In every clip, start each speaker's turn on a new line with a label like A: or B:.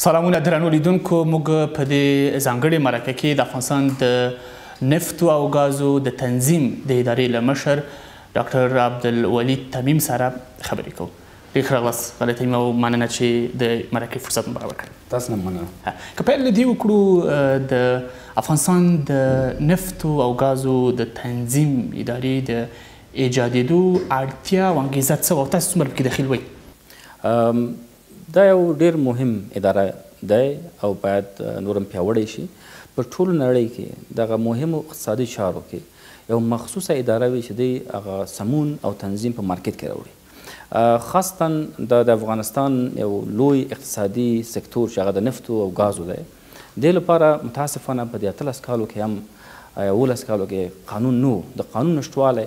A: سلامونه درنو لیدونکو موږ په دې ځانګړې مرکه کې د افغانستان د نفتو او غازو د تنظیم د ادارې له مشر ډاکټر عبدالولي تمیم سره خبرې کوو. ډېر ښه راغلاست غالۍ تمیم او مننه چې د مرکې فرصت مو برابر کړ.
B: تاسو نه مننه.
A: که پیل له دې وکړو د افغانستان د نفتو او غازو د تنظیم ادارې د ایجادېدو اړتیا او انګېزه څه وه او تاسو څومره پکې دخیل وئ؟
B: دا یو ډیر مهم اداره دی او باید نورم پیاوړی شي. په ټولو نړۍ کې دغه مهمو اقتصادي چارو کې یو مخصوصه اداره وي چې دی هغه سمون او تنظیم په مارکیټ کې راوړي. خاصتا د افغانستان یو لوی اقتصادي سکتور چې هغه د نفتو او غازو دی، دې لپاره متاسفانه په دې 18 کالو کې هم 11 کالو کې قانون نو د قانون نشتوالی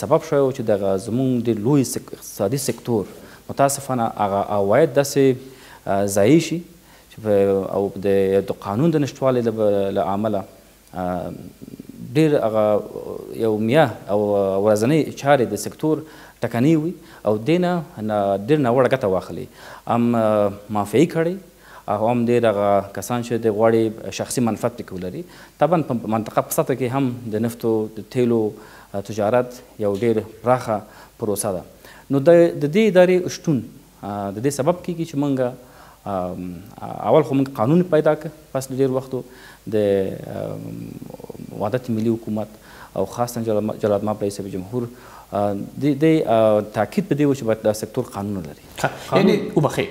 B: سبب شوی و چې دغه زموږ د لوی اقتصادي سکتور متاسفانه هغه عواید داسې ضایع شي چې او د قانون د نشتوالي له امله ډېر هغه یو میاه او ورځنۍ چارې د سکتور ټکنۍ وي او دې نه ډېر ناوړه ګټه واخلي، هم معافیې کړی او هم ډېر هغه کسان چې د غواړي شخصي منفعت پکې ولري. طبعا په منطقه په سطحه کې هم د نفتو د تیلو تجارت یو ډېر پراخه پروسه ده. نو د دې ادارې شتون د دې سبب کیږي چې موږ اول خو موږ قانون پیدا کړ پس له ډېر وختو د وحدت ملي حکومت او خاصتا جلال ماب رئیس جمهور د تاکید په دې و چې باید دا سکتور قانون ولري.
A: یعنې وبخښئ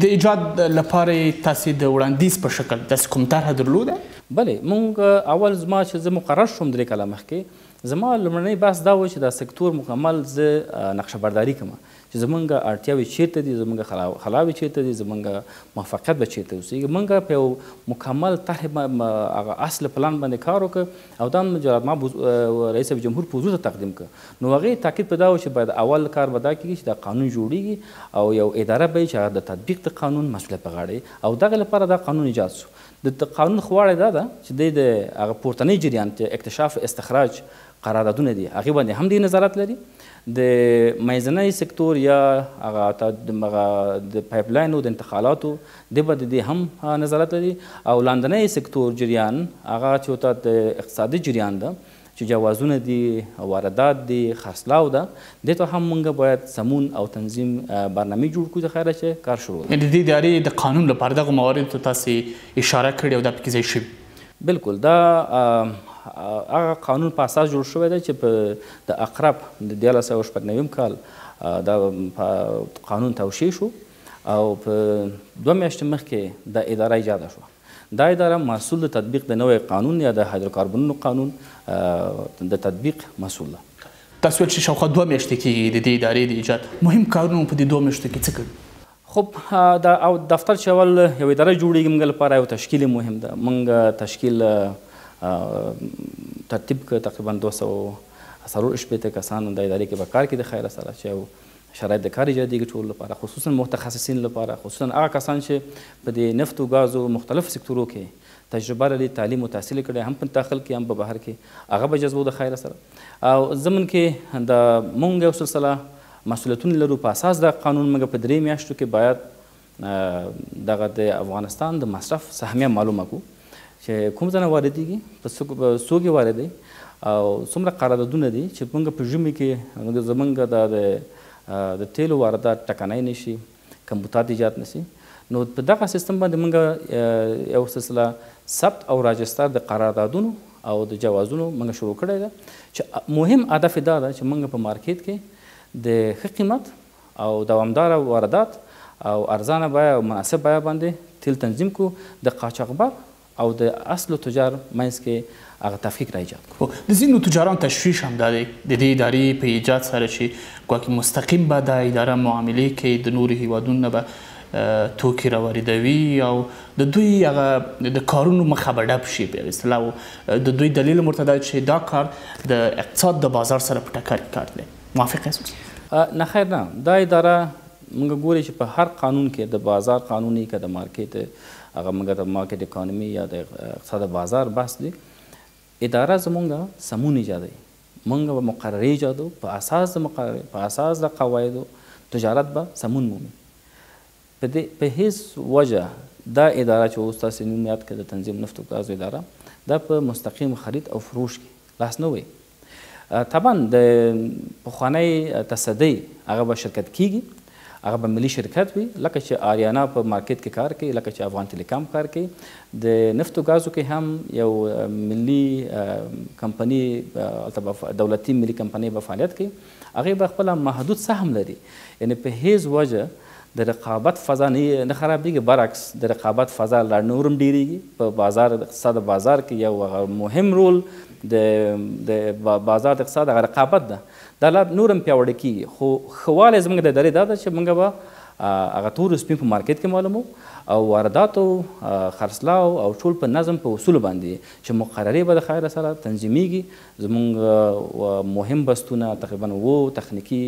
A: د ایجاد لپاره تاسې د وړاندیز په شکل داسې کوم طرحه درلوده؟
B: بلې موږ اول زما چې زه مقرر شوم 3 کاله مخکې زما لومړنی بحث دا و چې دا سکتور مکمل زه نقشه برداري کړم چې زمونږ اړتیاوې چیرته دي، زمونږ خلاوې چیرته دي، زمونږ موفقیت به چیرته اوسېږي. موږ په یو مکمل طرح هغه اصل پلان باندې کار وکړ او دا جلال ماب رئیس جمهور په حضور ته تقدیم کړ. نو هغې تاکید په دا و چې باید اول کار به دا کېږي چې دا قانون جوړېږي او یو اداره به وي چې هغه د تطبیق د قانون مسؤلیت په غاړه او دغه لپاره دا قانون ایجاد شو. د قانون خواړه دا ده چې د هغه پورتنی جریان اکتشاف استخراج قراردادونه دي هغې باندې هم دی نظارت لري. د منځنی سکتور یا هغه د پایپ لاینو د انتقالاتو د به د دې هم نظارت لري او لاندنی سکتور جریان هغه چې ورته د اقتصادي جریان ده چې جوازونه دي، واردات دي، خرڅلاو ده، دې ته هم موږ باید سمون او تنظیم برنامې جوړ کړو د خیره چې کار شروع
A: د دې ادارې د قانون لپاره دغه مواردو ته تاسې اشاره کړې او دا پکې ځای شوي؟
B: بلکل دا هغه قانون په اساس جوړ شوی دی چې په د اقرب د 1999 کال دا قانون توشیح شو او په 2 میاشتې مخکې دا اداره ایجاده شوه. دا اداره مسؤل د تطبیق د نوی قانون یا د هایدروکاربنونو قانون د تطبیق مسؤل ده.
A: تاسو ویل چې شاوخوا 2 میاشتې کېږي د دې ادارې د ایجاد، مهم کارونه په دې 2 میاشتو کې څه کړي؟
B: خب دا او دفتر چې اول یو اداره جوړېږي موږ لپاره یو تشکیل مهم ده. موږ تشکیل ترتیب کړ، تقریبا 240 کسان د ادارې کې به کار کوي د خیره سره چې یو شرایط د کار ایجادېږي ټول لپاره، خصوصا متخصصین لپاره، خصوصا هغه کسان چې په د نفت او غازو مختلف سکتورو کې تجربه لري، تعلیم او تحصیل کړی، هم په داخل کې هم په بهر کې، هغه به جذبو د خیره سره. او ضمن کې د مونږ یو سلسله مسؤلیتونه لرو په اساس د قانون. موږ په 3 میاشتو کې باید دغه د افغانستان د مصرف سهمیه معلومه کړو چې کوم ځای واردېږي، په څوک یې واردوي او څومره قراردادونه دي چې موږ په ژمي کې زموږ د تیلو واردات ټکنی نشي، کمبوتات ایجاد نشي. نو په دغه سیستم باندې موږ یو سلسله ثبت او راجستر د قراردادونو او د جوازونو موږ شروع کړی ده چې مهم هدف دا ده چې موږ په مارکیټ کې د ښه قیمت او دوامداره واردات او ارزانه بیه او مناسب بیه باندې تیل تنظیم کړو، د قاچاقبر او د اصلو تجار منځ کې هغه تفکیک را ایجاد کړو.
A: د ځینو تجارانو تشویش هم دا دی د دې ادارې په ایجاد سره چې ګواکې مستقیم به دا اداره معاملې کوي، د نورو هیوادونو نه به توکي راواردوي او د دوی هغه د کارونو مخه به ډب شي په اصطلاح. د دوی دلیل هم ورته دا چې دا کار د اقتصاد د بازار سره په ټکر کې کار دی. موافق یاست؟
B: نه خیر نه. دا اداره موږ ګورو چې په هر قانون کې د بازار قانوني که د مارکیټ هغه موږ د مارکیټ اکانومي یا د اقتصاد بازار بحث دی، اداره زمونږ سمون ایجادوي، موږ به مقررې ایجادو په اساس د قواعدو تجارت به سمون مومي. په هیڅ وجه دا اداره چې اوس تاسې نوم یاد کړه د تنظیم نفت او ګازو اداره دا په مستقیم خرید او فروش کې لاس نه وي. طبعا د پخوانی تصدۍ هغه به شرکت کیږي، هغه به ملي شرکت وي، لکه چې آریانا په مارکیټ کې کار کوي، لکه چې افغان ټیلیکام کار کوي. د نفت او ګازو کې هم یو ملي کمپني دولتي ملي کمپني به فعالیت کوي، هغې به خپله محدود سهم لري، یعنې په هیڅ وجه د رقابت فضا نه خرابېږي، برعکس د رقابت فضا لا نورم ډېرېږي. په بازار اقتصاد بازار کې یو مهم رول د بازار د اقتصاد هغه رقابت ده، دا لا نورم پیاوړی کېږي. خو ښه والی زموږ د ادارې دا ده چې موږ به هغه تور سپین په مارکیټ کې معلومو او وارداتو خرڅلاو او ټول په نظم په اصولو باندې چې مقررې به د خیر سره تنظیمیږي. زموږ مهم بستونه تقریبا تخنیکي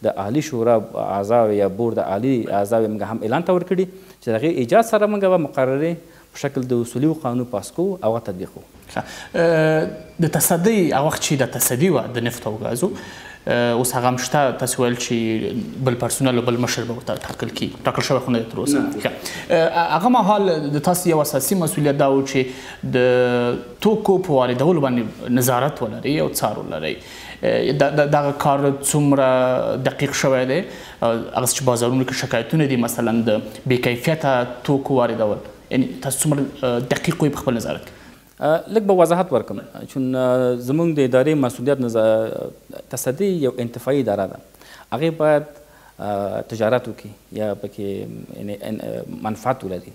B: د عالی شورا اعضاو یا بورد عالی اعضاو موږ هم اعلان ته ورکړي چې د هغې ایجاد سره موږ به مقررې په شکل د اصولي قانون پاس کوو او هغه تطبیق کوو.
A: د تصدۍ هغه وخت چې د تصدي وه د نفت او ګازو اوس هغه هم شته، تاسو ویل چې بل پرسونل او بل مشر به ورته ټاکل کېږي، ټاکل شوی خو نه دی تر اوسه. هغه مهال د تاسو یو اساسي مسؤلیت دا و چې د توکو په واردولو باندې نظارت ولرئ او څار ولرئ. دغه کار څومره دقیق شوی دی؟ هغه چې بازارونو کې شکایتونه دي مثلا د بې کیفیته توکو واردول، یعنې تاسو څومره دقیق وئ په خپل نظارت کې؟
B: لږ به وضاحت ورکړم چون زموږ د ادارې مسؤلیت تصدي یو انتفاعي اداره ده، هغې باید تجارت وکړي یا پکې منفعت ولري.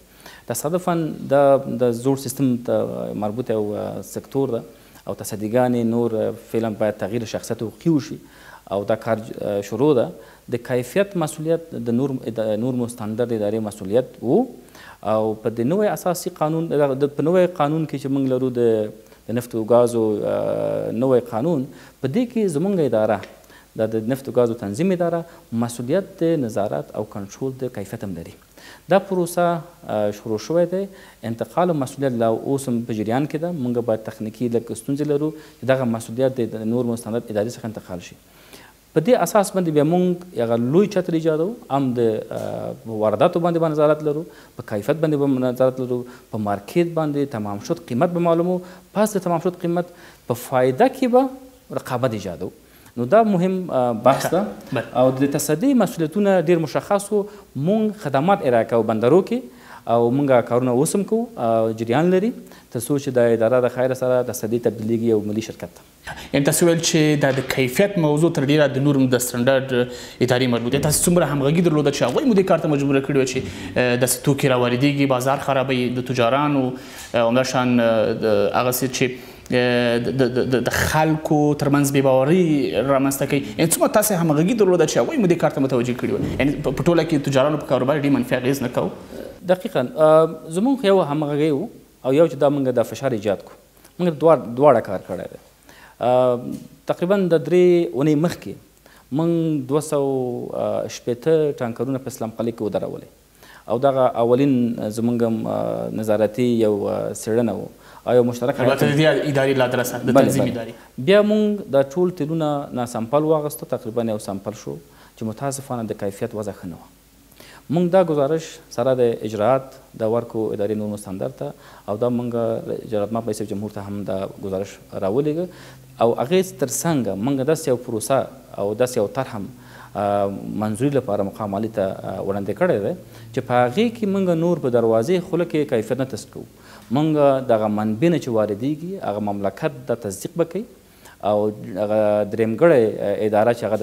B: تصادفا دا د زوړ سیستم ته مربوط یو سکتور ده او تصدیګانې نور فعلا باید تغییر شخصیت حقوقي وشي او دا کار شروع ده. د کیفیت مسؤلیت د نور مستندر ادارې مسؤلیت و او په د نوی اساسي قانون په نوی قانون کې چې موږ لرو د نفت او ګازو نوی قانون، په دې کې زموږ اداره د نفت او ګازو تنظیم اداره مسؤلیت د نظارت او کنټرول د کیفیت هم لري. دا پروسه شروع شوی دی، انتقال مسؤلیت لا اوس هم په جریان کې ده. موږ باید تخنیکي لږ ستونزې لرو چې دغه مسؤلیت د نور مستند ادارې څخه انتقال شي. په دې اساس باندې بیا موږ یغه لوی چتر ایجادو، هم د وارداتو باندې نظارت لرو، په کیفیت باندې نظارت لرو، په مارکیټ باندې تمام شد قیمت به معلومو، پس د تمام شد قیمت په فایده کې به رقابت ایجادو. نو دا مهم بحث ده او د تصدي مسؤلیتونه ډیر مشخص وو. موږ خدمات ارائه کوو بندرو کې او موږ کارونه اوس هم کوو، جریان لري تر څو چې د اداره د خیر سره تصدي تبدیلیږي یو ملي شرکت ته.
A: یعنې تاسو ویل چې دا د کیفیت موضوع تر ډیره د نورم د سټنډرډ ادارې مربوط دی. تاسو څومره همغږي درلوده چې هغوی مو دې کار ته مجبوره کړې وه چې داسې توکي راواردېږي، بازار خرابوي، د تجارانو همداشان هغسې چې د خلکو ترمنځ بې باوري رامنځته کوي، یعنې څومره تاسې همغږي درلوده چې هغوی مو دې کار ته متوجه کړي وه؟ یعنې په ټوله کې تجارانو په کاروبار ډېر منفي اغېز نه کوو؟
B: دقیقا زموږ یو همغږی و او یو چې دا موږ د فشار ایجاد کړو. موږ دواړه کار کړی دی. تقریبا د 3 اونۍ مخکې موږ 260 ټانکرونه په اسلام قلعه کې ودرولې او دغه اولین زموږ نظارتي یو څېړنه و او یو مشترک
A: البته د دې ادارې له ادرسه د تنظیم ادارې.
B: بیا موږ د ټول تیلونه نه سمپل واغسته، تقریبا یو سمپل شو چې متاسفانه د کیفیت وضع ښه نه وه. موږ دا گزارش سره د اجرات د ورکو ادارې نور مستندر ته او دا موږ جلال ماب رئیس جمهور ته هم دا گزارش راولېږه او هغې تر څنګه موږ داسې یو پروسه او داسې یو طرح هم منظوري لپاره مقام عالي ته وړاندې کړی دی چې په هغې کې موږ نور په دروازې خوله کې کیفیت نه تست کوو. موږ دغه منبع نه چې واردېږي هغه مملکت د تصدیق به کوي او هغه درېمګړی اداره چې هغه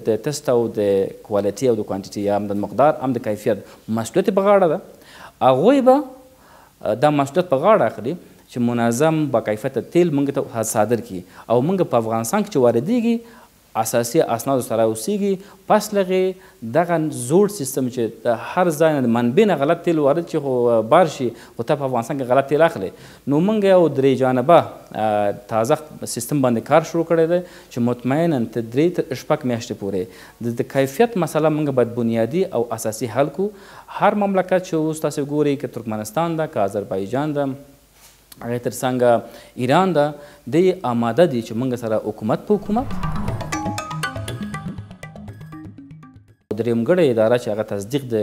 B: د تست او د کوالټي او د کوانټیټي یا هم د مقدار هم د کیفیت مسؤلیت په غاړه ده، هغوی به دا مسؤلیت په غاړه اخلي چې منظم با کیفیته تیل موږ ته صادر کړي او موږ په افغانستان کې چې واردېږي اساسي اسنادو سره اوسیږي. پس لغې دغه زوړ سیستم چې د هر ځای نه د منبع نه غلط تیل وارد شي خو بار شي خو ته په افغانستان کې غلط تیل اخلي، نو موږ یو 3 جانبه تازه سیستم باندې کار شروع کړی دی چې مطمئنا تر 3 تر 6 میاشتې پورې د کیفیت مسله موږ باید بنیادي او اساسي حل کو. هر مملکت چې اوس تاسو ګورئ که ترکمنستان ده که آذربایجان ده هغې تر څنګه ایران ده، دی آماده دي چې موږ سره حکومت په حکومت درېمګړی اداره چې هغه تصدیق د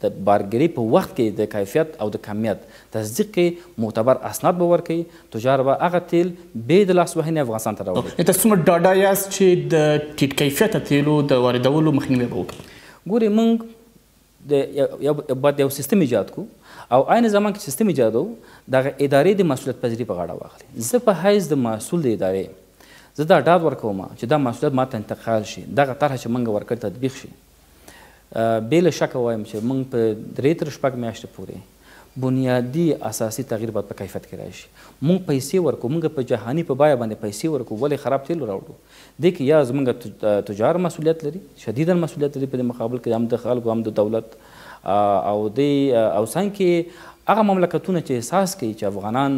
B: د بارګري په وخت کې د کیفیت او د کمیت تصدیق کې معتبر اسناد به ورکوي. تجار به هغه تیل بې د لاسوهنې افغانستان ته راوړي.
A: تاسو څومره ډاډه یاست چې د ټیټ کیفیته تیلو د واردولو مخنیوی به وکړي؟
B: ګورې موږ باید یو سیستم ایجاد کړو او عین زمان کې سیستم ایجادو دغه ادارې د مسؤلیت پذیري په غاړه واخلي. زه په حیث د مسؤل د ادارې زه دا ډاډ ورکوم چې دا مسؤلیت ماته انتقال شي، دغه طرحه چې موږ ورکړ تطبیق شي. بې له شکه وایم چې موږ په 3 تر 6 میاشتې پورې بنیادي اساسي تغییر باید په کیفیت کې راشي. موږ پیسې ورکو، موږ په جهاني په بیه باندې پیسې ورکو، ولې خراب تیل راوړو؟ دې کې یا زموږ تجار مسؤلیت لري، شدیدا مسؤلیت لري په مقابل کې هم د خلکو هم د دولت او څنګه کې هغه مملکتونه چې احساس کوي چې افغانان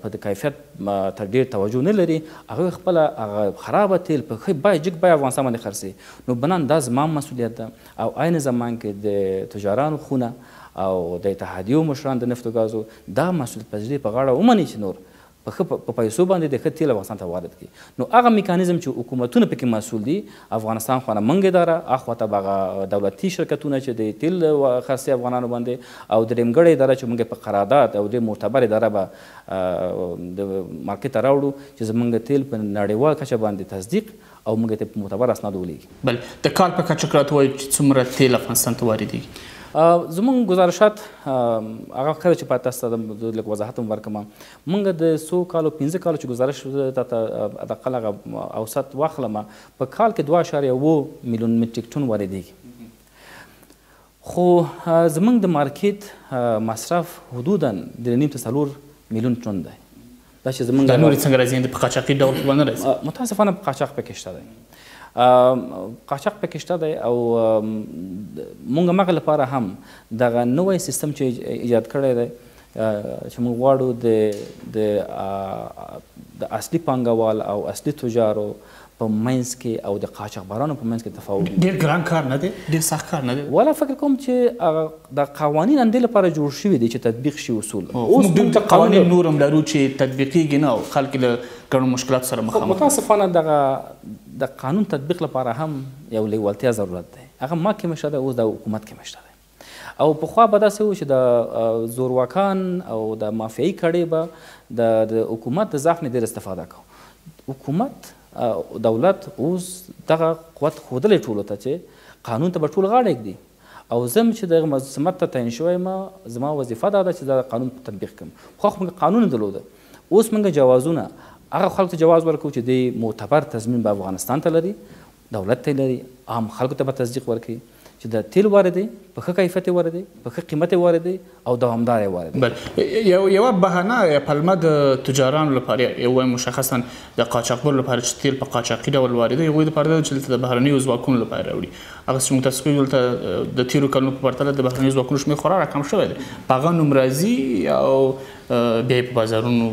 B: په د کیفیت ته ډېر توجه نه لري، هغوی خپله هغه خرابه تیل په ښه بیه جګ بیه افغانستان باندې خرڅوي. نو بنان دا زما مسؤلیت ده او عین زمان کې د تجارانو خونه او د اتحادیو مشران د نفتو ګازو دا مسؤلیت پذیري په غاړه ومني چې نور په پیسو باندې د ښه تیل افغانستان ته وارد کړي. نو هغه میکانیزم چې حکومتونه پکې مسؤل دي، افغانستان خو نه موږ اداره، اخواته به هغه دولتي شرکتونه چې د تیل خرڅوي افغانانو باندې، او درېیمګړې اداره چې موږ په قرارداد او ډېر معتبر اداره به د مارکېټ ته راوړو چې زموږ تیل په نړیوال کچه باندې تصدیق او موږ ته په معتبر اسنادو ولیږي.
A: بل د کال په کچه راته وایي چې څومره تیل افغانستان ته واردېږي؟
B: زمونږ گزارشات هغه کله چې پاتې تاسو ته لږ وضاحت هم ورکړم، موږ د 100 کالو 15 کالو چې گزارش ته دقل هغه اوسط واخلم، په کال کې 2.7 میلیون میټریک ټن واردېږي. خو زمونږ د مارکیټ مصرف حدودا 3.5 ته 4 میلیون ټن دی. دا چې زمونږ
A: دا نورې څنګه راځي؟ په قاچاقي ډول خو نه راځي؟
B: متاسفانه قاچاق پکې شته دی، قاچاق پکې شته دی او موږ هغه لپاره هم دغه نوی سیستم چې ایجاد کړی دی چې موږ غواړو د اصلي پانګوال او اصلي تجارو په منځ کې او د قاچاقبرانو په منځ کې تفاوت.
A: ډېر ګران کار نه دی، ډېر سخت کار نه دی.
B: والا فکر کوم چې د قوانین همدې لپاره جوړ شوي دي چې تطبیق شي اصول.
A: اوس موږ قوانین نور هم لرو چې تطبیقیږي نه او خلک له ګڼو مشکلاتو سره مخامخ.
B: متاسفانه د قانون تطبیق لپاره هم یو لیوالتیا ضرورت دی. هغه ما کې مشته دی، اوس د حکومت کې مشته دی. او پخوا به داسې و چې د زورواکان او د مافیایي کړۍ به د حکومت د ضعف نه ډېر استفاده کوو. حکومت دولت اوس دغه قوت ښودلی ټولو ته چې قانون ته به ټول غاړه ږدي، او زه چې دغه سمت ته تعین شوی یم، زما وظیفه دا ده چې دا قانون تطبیق کړم. پخوا خو موږ قانون درلوده، اوس موږ جوازونه هغه خلکو ته جواز ورکوو چې د معتبر تضمین به افغانستان ته لري، دولت ته لري، عام خلکو ته به تصدیق ورکړي چې د تیل واردې په ښه کیفیت یې واردې، په ښه قیمت یې واردې او دوامدار یې
A: واردې. یوه بهانه یا پلمه د تجارانو لپاره، یو مشخصا د قاچاقبرو لپاره چې تیل په قاچاقي ډول واردوي، هغوی دپاره ده چې دلته د بهرنیو ځواکونو لپاره راوړي. هغه چې موږ تاسو کوو دلته د تېرو کلونو په پرتله د بهرنیو ځواکونو شمېر خورا راکم شوی دی، په هغه نوم راځي او بیا یې په بازارونو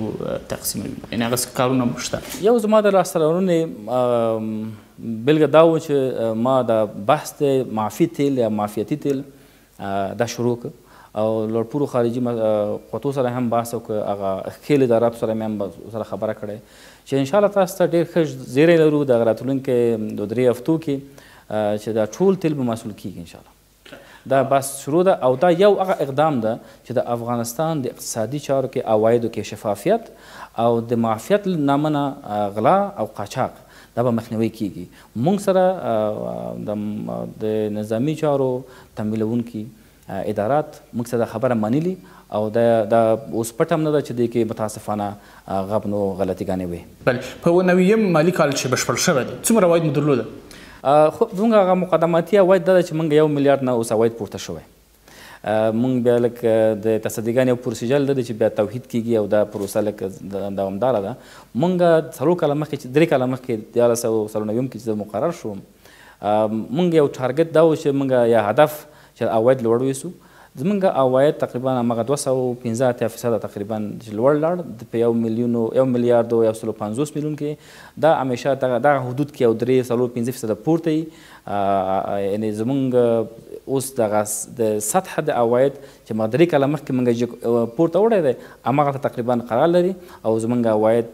A: تقسیموي. یعنې هغسې کارونه هم شته.
B: یو زما د لاسته راوړنې بلګه دا و چې ما د بحث د معافي تیل یا معافیتي تیل دا شروع کړ او لوړپوړو خارجي قوتو سره هم بحث وکړ، هغه ښکېل اداراتو سره مې هم سره خبره کړې چې انشاءالله تاسو ته ډېر ښه زیری لرو د راتلونکي 2-3 هفتو کې چې دا ټول تیل به مسؤول کېږي انشاءالله. دا بحث شروع ده او دا یو هغه اقدام ده چې د افغانستان د اقتصادي چارو کې عوایدو کې شفافیت او د معافیت نامه نه غلا او قاچاق دا به مخنیوی کیږي. موږ سره د نظامی چارو تمویلونکي ادارات موږ سره خبره منلي او دا اوس پټ هم نه ده چې دې کې متاسفانه غبنو غلطیګانې وي.
A: بله، په 9 مالي کال چې بشپړ شوی دی څومره عواید مو درلوده؟
B: خو زموږ هغه مقدماتي عواید دا ده چې موږ 1 میلیارډ نه اوس عواید پورته شوی. موږ بیا لکه د تصدیګانې یو پروسیجر ده چې بیا توحید کیږي او دا پروسه لکه دوامداره ده. موږ 4 کاله مخکې چې 3 کاله مخکې 1990 کې چې مقرر شوم، موږ یو ټارګت دا و چې موږ یا هدف چې عواید لوړ ویسو. زمونږ عواید تقریبا هغه 215% تقریبا لوړ لاړ په 1 میلیارډ او 150 میلیون کې. دا همیشه دغه حدود کې او 3-4-5% پورته وي. یعنې زمونږ اوس دغه د سطح د عواید چې ما 3 کاله مخکې موږ پورته وړی دی هماغه تقریبا قرار لري او زمونږ عواید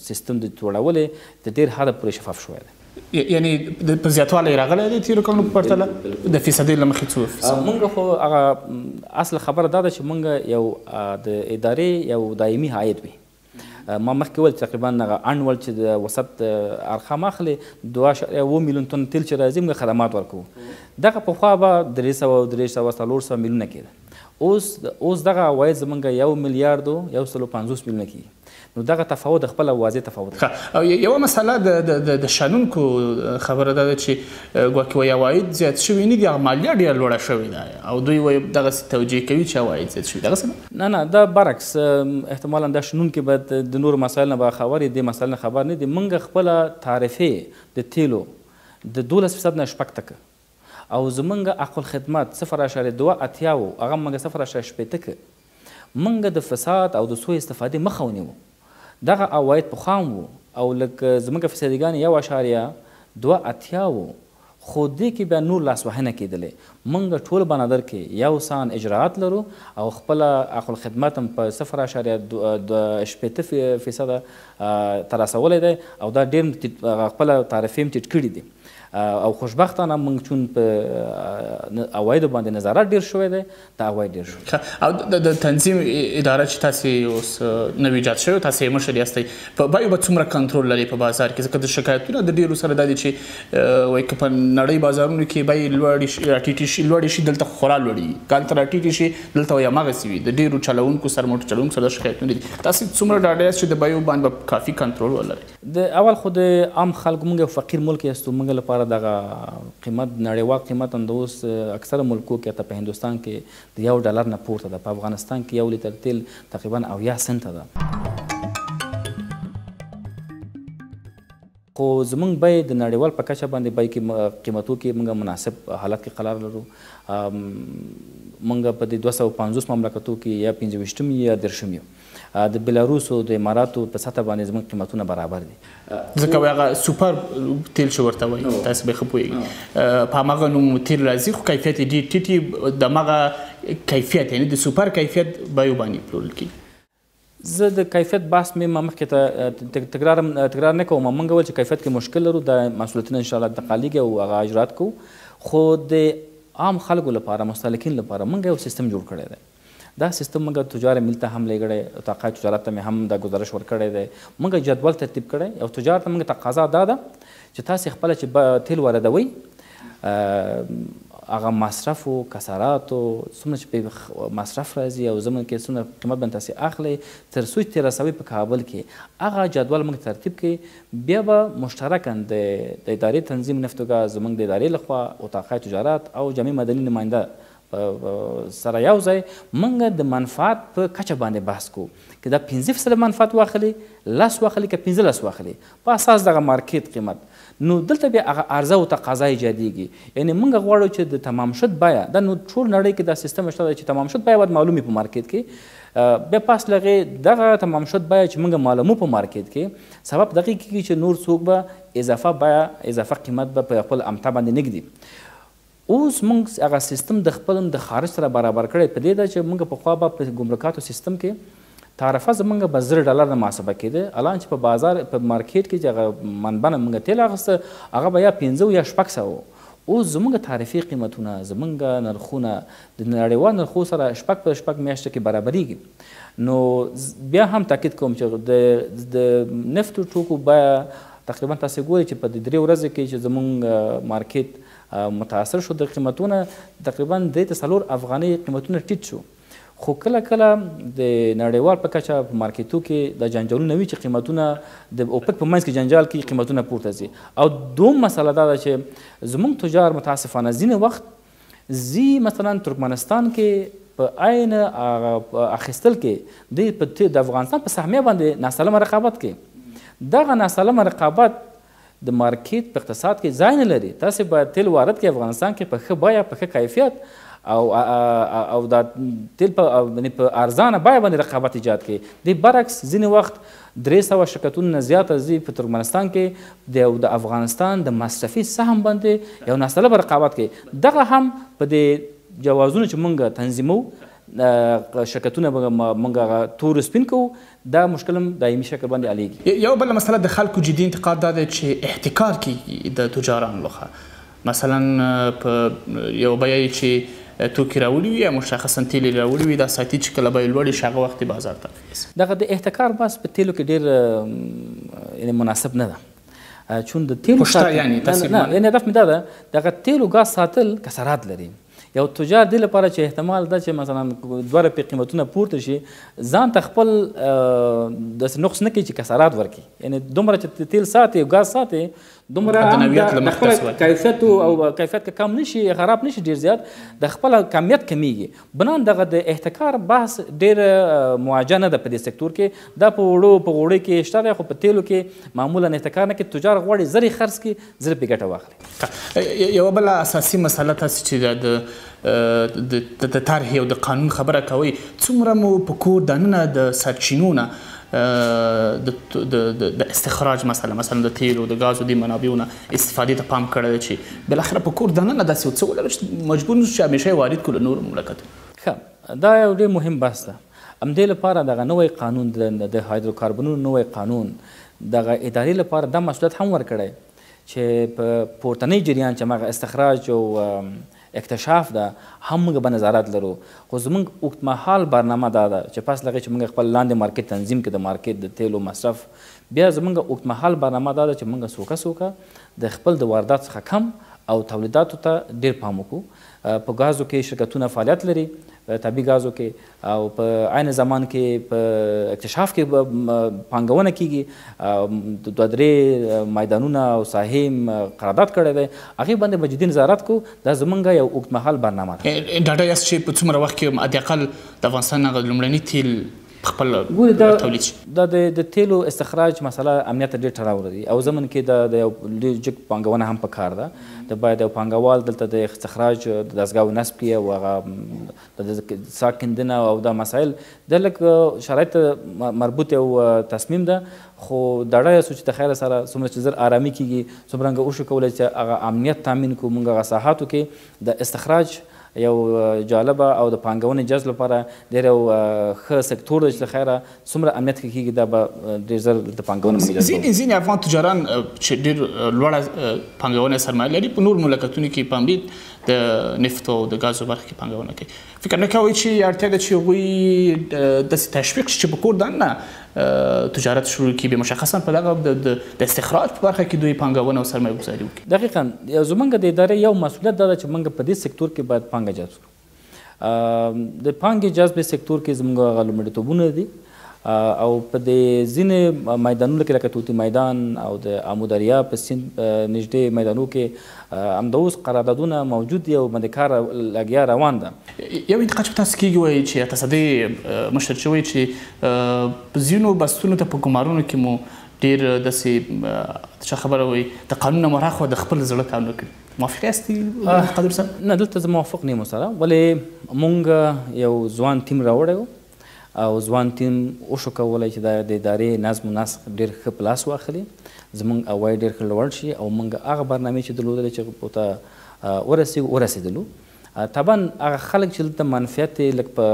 B: سیستم د جوړولې د ډېر حده پورې شفاف شوی دی.
A: یعنی په زیاتوالی راغلی دی تېرو کلونو په پرتله د فیصدۍ له مخې څو فیصد
B: موږ خو هغه اصل خبره دا ده چې موږ یو د ادارې یو دایمي عاید وي ما مخکې ویل تقریبا هغه انول چې د وسط ارقام اخلي 2.7 میلیون تن تیل چې راځي موږ خدمات ورکوو دغه پخوا به 300 400 میلیونه کېده اوس دغه عواید زموږ 1 میلیارد و 150 میلیونه کېږي نو دغه تفاوت خپل واضح تفاوت دی.
A: او یوه مسله د شنونکو خبره ده چې ګواکې وایي عواید زیات شوي نه دي هغه مالیه ډېره لوړه شوې ده او دوی وایي دغسې توجیه کوي چې عواید زیات شوي دغسې
B: نه دا برعکس احتمالا دا شنونکي به د نورو مسایل نه به خبر دي دې مسایل نه خبر نه دي موږ خپله تعرفې د تیلو د 12% نه 6 ټکه او زمونږ اقل خدمات 0.2 اتیاو هغه موږ 0.8 موږ د فساد او د سوء استفادې مخه ونیوو دغه عواید پخوا وو او لکه زموږ فیصدګانې 1.2 اتیا وو خو دې کې بیا نور لاسوهنه کېدلې موږ ټول بنادر کې یو سان اجراعات لرو او خپله اقل خدمات هم په 0.2 فیصده تر رسولی دی او دا ډېر خپله تعرفې هم ټیټ کړي دي او خوشبختانه موږ چون په عوایدو باندې نظارت ډېر شوی دی دا عواید ډېر شوی
A: او د تنظیم اداره چې تاسې اوس نوي ایجاد شوی تاسې یې مشر یاستئ په بیو به څومره کنټرول لري په بازار کې ځکه د شکایتونه د ډېرو سره دا دي چې وایي که په نړۍ بازارونو کې بیې لوړې شي دلته خورا لوړې که هلته راټیټې شي دلته وایي هماغسې وي د ډېرو چلوونکو سره موټر چلوونکو سره دا شکایتونه دي تاسې څومره ډاډه یاست چې د بیو باندې به کافي کنټرول ولرئ
B: د اول خو د عام خلکو موږ یو فقیر ملک یاستو موږ لپاره دغه قیمت نړیوال قیمت هم د اوس اکثره ملکو کې حتی په هندوستان کې د $1 نه پورته ده په افغانستان کې 1 لیتر تیل تقریبا 80 سنته ده خو زمونږ بیې د نړیوال په کچه باندې بیې کې قیمتو کې موږ مناسب حالت کې قرار لرو موږ په دې 250 مملکتو کې یا 25 یا 30 یو د بلاروس او د اماراتو په سطح باندې زموږ قیمتونه برابر دي
A: ځکه وایي هغه سوپر تیل چې ورته وایي تاسې به ښه پوهېږئ په هماغه نوم تیل راځي خو کیفیت یې ډېر ټیټ وي د هماغه کیفیت یعنې د سوپر کیفیت بیو باندې پلورل کېږي
B: زه د کیفیت بحث مې مخکې ته تکرار نه کوم موږ ویل چې کیفیت کې مشکل لرو د مسؤلیتونه انشاءالله انتقالیږي او هغه اجرات کوو خو د عام خلکو لپاره مستهلکین لپاره موږ یو سیستم جوړ کړی دی دا سیستم موږ تجار مل ته هم لېږلی تقاضا تجارت ته مې هم دا گزارش ورکړی دی موږ جدول ترتیب کړی او تجار ته موږ تقاضا دا ده چې تاسې خپله چې تیل واردوئ هغه مصرف و کسرات و څومره چې په مصرف راځي او زموږ کې څومره قیمت باندې تاسې اخلئ تر څو چې رسوي په کابل کې هغه جدول موږ ترتیب کړي بیا به مشترکاً د ادارې تنظیم نفت و ګاز زموږ د ادارې لخوا اتاقای تجارت او جمعي مدني نماینده سره یو ځای موږ د منفعت په کچه باندې بحث کوو که دا 15% منفعت واخلي 10 واخلي که 15 واخلي په اساس دغه مارکیټ قیمت نو دلته بیا هغه عرضه او تقاضا ایجادیږي یعنی موږ غواړو چې د تمام شد بیه دا نو ټول نړۍ کې دا سیستم شته چې تمام شد بیه باید معلومي په مارکیټ کې بیا پاس لغې دغه تمام شد بیه چې موږ معلومو په مارکیټ کې سبب دغه کېږي چې نور څوک به اضافه بیه اضافه قیمت به په خپل امتا باندې نږدي اوس موږ هغه سیستم د خپل د خارج سره برابر کړی په دې ده چې موږ پخوا به په ګمرکاتو سیستم کې تعرفه زموږ به $0 نه محاسبه کېده الان چې په بازار په مارکیټ کې چې هغه منبع نه موږ تیل اخیسته هغه به یا 15 یا 600 اوس زموږ تعرفي قیمتونه زموږ نرخونه د نړیوال نرخو سره شپږ میاشتو کې برابریږي نو بیا هم تاکید کوم چې د نفتو ټوکو بیه تقریبا تاسې ګورئ چې په 3 ورځو کې چې زموږ مارکیټ متاثر شو د قیمتونه تقریبا 3 افغانۍ قیمتونه ټیټ شو خو کله کله د نړیوال په کچه په مارکیټو کې د جنجالونه وي چې قیمتونه د اوپک په منځ کې جنجال کې قیمتونه پورته ځي او دوم مسله دا ده چې زموږ تجار متاسفانه ځینې وخت زی مثلا ترکمنستان کې په عین اخیستل کې د افغانستان په سهمیه باندې ناسلمه رقابت کې دغه ناسلمه رقابت د مارکیټ په اقتصاد کې ځای نه لري تاسې باید تیل وارد کړئ افغانستان کې په ښه بیه په ښه کیفیت او دا تیل په ارزانه بیه باندې رقابت ایجاد کړي د برعکس ځینې وخت 300 شرکتونو نه زیاته ځي په ترکمنستان کې د افغانستان د مصرفي سهم باندې یو ناسلبه رقابت کوي دغه هم په د جوازونو چې موږ تنظیمو شرکتونه به موږ تور سپین کوو دا مشکل هم دایمي شکل باندې حلیږي.
A: یو بله مسله د خلکو جدي انتقاد دا دی چې احتکار کیږي د تجارانو لخوا، مثلا په یو بیه چې توکي راوړي وي یا مشخصا تیل راوړي وي دا ساتي چې کله به یې لوړې شي هغه وخت بازار ته رسي.
B: دغه د احتکار بحث په تیلو کې ډېر یعنې مناسب نه ده، چون د تیلو یعنې هدف مې دا ده دغه تیلو ګاز ساتل کسرات لري. یو تجار دې لپاره چې احتمال ده چې مثلا 2 روپۍ قیمتونه پورته شي ځان ته خپل داسې نقص نه کوي چې کسرات ورکړي، یعنې دومره چې تیل ساتي او ګاز ساتي دومره د خپل کیفیت او کیفیت که کم نشي خراب نشي ډېر زیات د خپل کمیت کمیږي. بنان دغه د احتکار بحث ډېر مواجه نه ده په دې سکتور کې، دا په غوړیو کې شته دی خو په تیلو کې معمولا احتکار نه کوي. تجار غواړي زر یې خرڅ کړي زر پرې ګټه واخلي.
A: یوه بله اساسي مسله تاسې چې د طرحې او د قانون خبره کوئ، څومره مو په کور دننه د سرچینو نه د استخراج مثلا د تیلو د ګازو د منابعو نه استفادې ته پام کړی دی چې بالاخره په کور دننه داسې یو څه ولرو چې مجبور نشو چې همیشه یې وارد کړو له نورو مملکتونو؟
B: ښه، دا یو ډېر مهم بحث ده. همدې لپاره دغه نوی قانون د هایدروکاربنونو نوی قانون دغه ادارې لپاره دا مسؤلیت هم ورکړی چې په پورتنی جریان چې هماغه استخراج او اکتشاف ده هم موږ به نظارت لرو، خو زموږ اوږدمهال برنامه دا ده چې پس لغې چې موږ خپل لاندې مارکیټ تنظیم کړو د مارکیټ د تیلو مصرف، بیا زموږ اوږدمهال برنامه دا ده چې موږ سوکه د خپل د واردات څخه کم او تولیداتو ته ډېر پام وکړو. په ګازو کې شرکتونه فعالیت لري، طبي ګازو کې، او په عین زمان کې په اکتشاف کې پانګونه کیږي. 2-3 میدانونه او ساحې قرارداد کړی دی، هغې باندې به جدي نظارت کوو. دا زموږ یو اوږدمهال برنامه ده.
A: ډاډه یاست چې په څومره وخت کې حداقل د افغانستان هغه لومړني تیل خپل تولید شي؟
B: دا د تیلو استخراج مسله امنیت ډېر تړاو لري او زمن کې د یو لوی جګ پانګونه هم پکار ده. د باید یو پانګوال دلته د استخراج د دستګاو نصب کړي او هغه د ساک کیندنه او دا مسایل د لږ شرایط مربوط یو تصمیم ده، خو ډاډه یاستو چې د خیر سره څومره چې زر آرامي کیږي څومره موږ وشو کولی چې هغه امنیت تامین کړو. موږ هغه ساحاتو کې د استخراج یو جالبه او د پانګونې جذب لپاره ډېر یو ښه سکتور دی چې د خیره څومره امنیت کې کېږي دا به ډېر زر د پانګونې
A: ځینې افغان تجاران چې ډېر لوړه پانګونه سرمایه لري په نور مملکتونو کې په امید د نفتو او د ګازو برخه کې پانګونه کوي، فکر نه کوئ چې اړتیا ده چې هغوی داسې تشویق شي چې په کور دننه تجارت شروع کړي، بیا مشخصا په دغه د استخراج په برخه کې دوی پانګونه او سرمایه ګذاري وکړي؟
B: دقیقا زموږ د ادارې یو مسؤلیت دا ده چې موږ په دې سکتور کې باید پانګه جذب کړو. د پانګې جذب سکتور کې زموږ هغه لومړیتوبونه دي او په دې ځینې میدانونو کې لکه توتي میدان او د آمو دریا په سیند نږدې میدانونو کې همدا اوس قراردادونه موجود دي او باندې کار لګیا روان ده.
A: یو انتقاد چې تاسو کېږي وایي چې اقتصادي مشر چې وایي چې په ځینو بستونو ته په ګمارونو کې مو ډېر داسې څه خبره وایي د قانون نه مراخوا د خپل زړه کار نه کړي، موافق یاستئ قادر صاحب؟
B: نه، دلته زه موافق نه یم سره، ولې موږ یو ځوان ټیم راوړی و او ځوان ټیم وشو کولی چې د ادارې نظم و نسق ډېر ښه په لاس واخلي، زموږ اوای ډېر ښه لوړ شي او موږ هغه برنامې چې درلودلې چې ورته ورسېدلو. طبعا هغه خلک چې دلته منفعت یې لږ په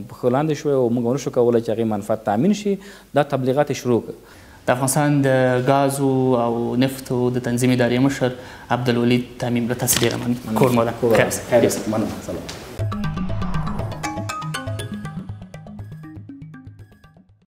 B: پښو لاندې شوی او موږ ونشو کولی چې هغې منفعت تامین شي، دا تبلیغات یې شروع کړ.
A: د افغانستان د ګازو او نفتو د تنظیم ادارې مشر عبدالولید تمیم له تاسو ډېره مننه. کور مو ده.